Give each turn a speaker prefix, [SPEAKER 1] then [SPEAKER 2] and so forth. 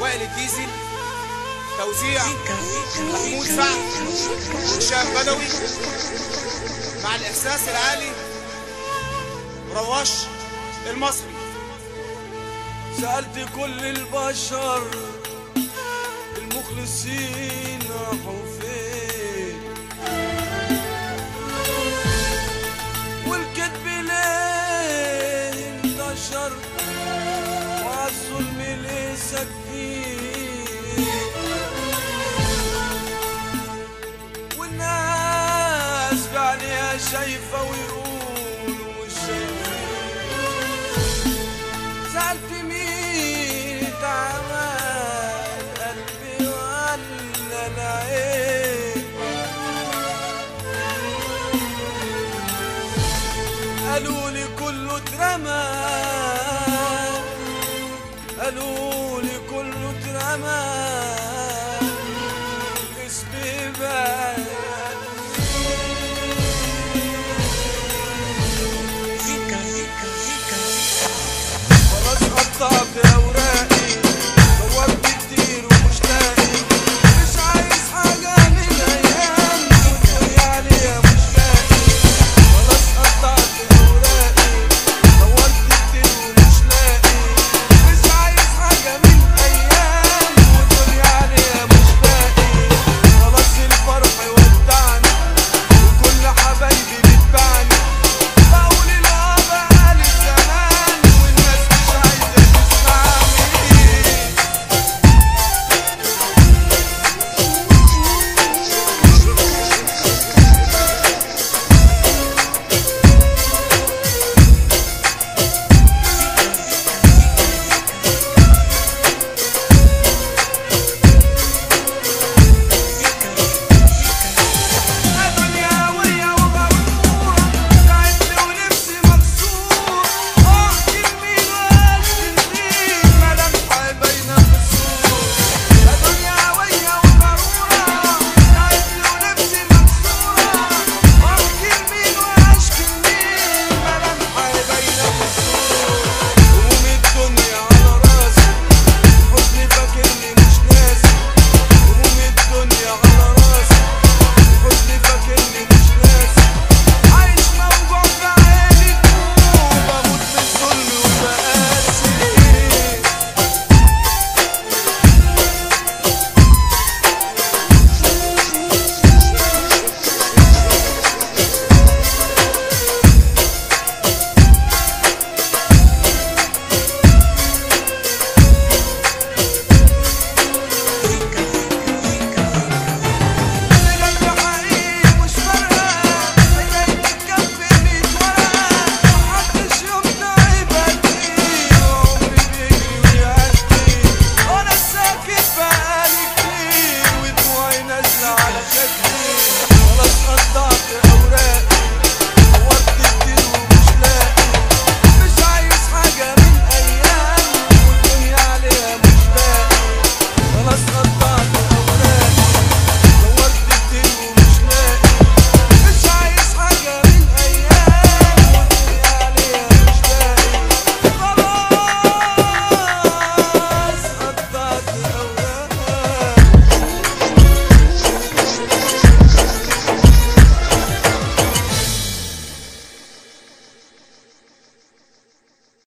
[SPEAKER 1] وائل الديزل، توزيع محمود سعد وهشام بدوي، مع الإحساس العالي رواش المصري.
[SPEAKER 2] سألت كل البشر المخلصين راحوا فين، والكذب ليه انتشر وعالظلم ليه ساكتين، والناس بعينيها شايفة ويقولوا مش شايفين. سألت مين اتعمل، قلبي ولا العين؟ قالولي كله اترمى، قالولي كله اترمى، اسمي بقى خلاص قطعت اوراق